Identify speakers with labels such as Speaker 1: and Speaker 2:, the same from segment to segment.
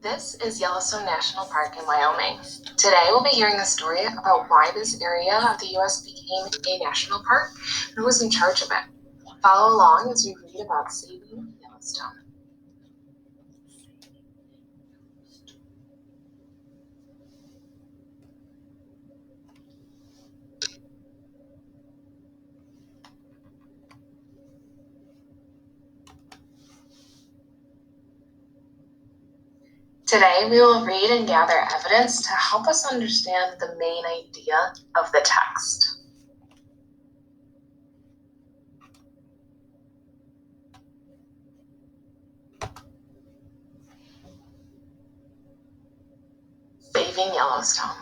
Speaker 1: This is Yellowstone National Park in Wyoming. Today we'll be hearing a story about why this area of the U.S. became a national park and who was in charge of it. Follow along as we read about saving Yellowstone. Today we will read and gather evidence to help us understand the main idea of the text. Saving Yellowstone.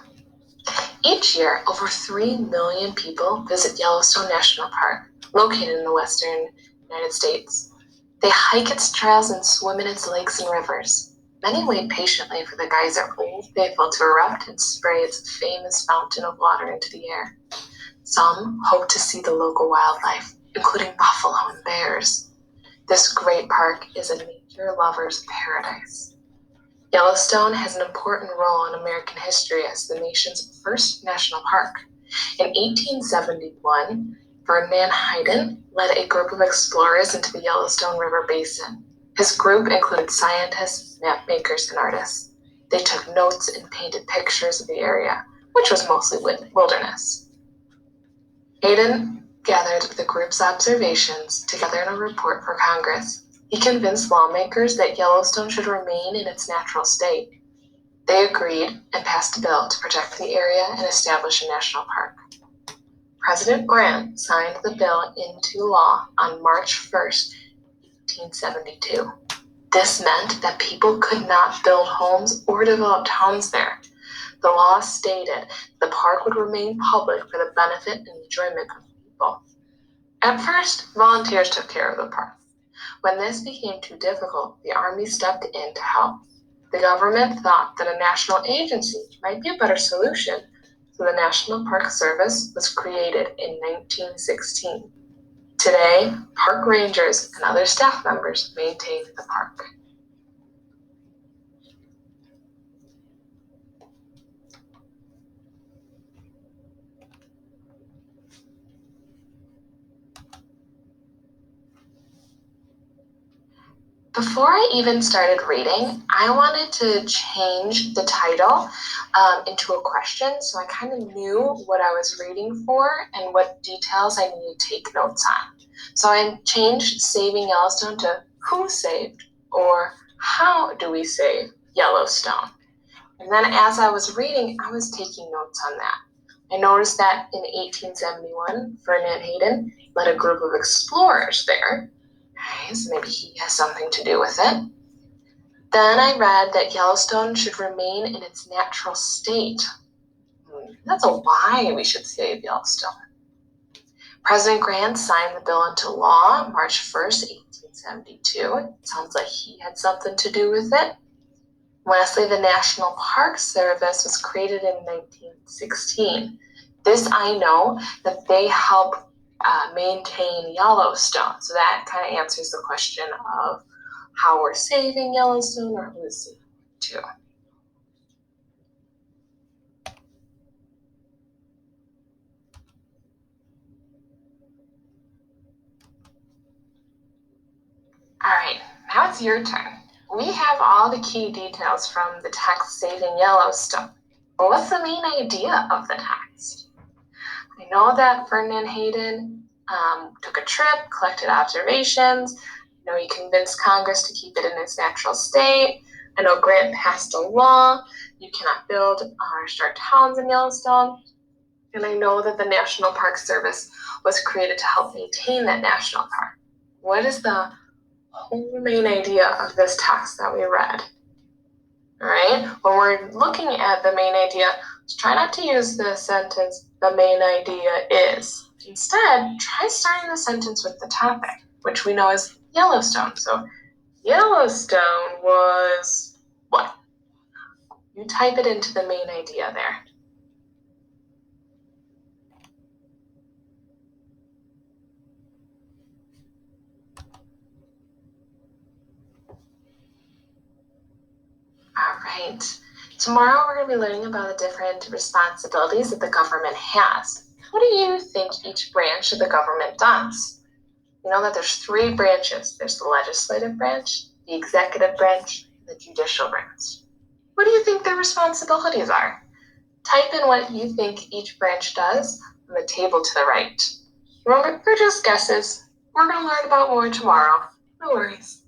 Speaker 1: Each year, over 3 million people visit Yellowstone National Park, located in the western United States. They hike its trails and swim in its lakes and rivers. Many wait patiently for the geyser Old Faithful to erupt and spray its famous fountain of water into the air. Some hope to see the local wildlife, including buffalo and bears. This great park is a nature lover's paradise. Yellowstone has an important role in American history as the nation's first national park. In 1871, Ferdinand Hayden led a group of explorers into the Yellowstone River Basin. His group included scientists, map makers, and artists. They took notes and painted pictures of the area, which was mostly wilderness. Hayden gathered the group's observations together in a report for Congress. He convinced lawmakers that Yellowstone should remain in its natural state. They agreed and passed a bill to protect the area and establish a national park. President Grant signed the bill into law on March 1st, 1872. This meant that people could not build homes or develop towns there. The law stated the park would remain public for the benefit and enjoyment of people. At first, volunteers took care of the park. When this became too difficult, the Army stepped in to help. The government thought that a national agency might be a better solution, so the National Park Service was created in 1916. Today, park rangers and other staff members maintain the park. Before I even started reading, I wanted to change the title into a question, so I kind of knew what I was reading for and what details I needed to take notes on. So I changed Saving Yellowstone to Who Saved, or How Do We Save Yellowstone? And then as I was reading, I was taking notes on that. I noticed that in 1871, Ferdinand Hayden led a group of explorers there. Okay, so maybe he has something to do with it. Then I read that Yellowstone should remain in its natural state. That's a why we should save Yellowstone. President Grant signed the bill into law March 1st, 1872. It sounds like he had something to do with it. Lastly, the National Park Service was created in 1916. This I know that they help maintain Yellowstone. So that kind of answers the question of how we're saving Yellowstone or who's saving it too. All right, now it's your turn. We have all the key details from the text Saving Yellowstone. But what's the main idea of the text? I know that Ferdinand Hayden took a trip, collected observations. I know he convinced Congress to keep it in its natural state. I know Grant passed a law. You cannot build or start towns in Yellowstone. And I know that the National Park Service was created to help maintain that national park. What is the whole main idea of this text that we read? All right, when we're looking at the main idea, let's try not to use the sentence, the main idea is. Instead, try starting the sentence with the topic, which we know is Yellowstone. So, Yellowstone was what? You type it into the main idea there. All point. Tomorrow we're going to be learning about the different responsibilities that the government has. What do you think each branch of the government does? You know that there's 3 branches. There's the legislative branch, the executive branch, and the judicial branch. What do you think their responsibilities are? Type in what you think each branch does on the table to the right. Remember, they're just guesses. We're going to learn about more tomorrow. No worries.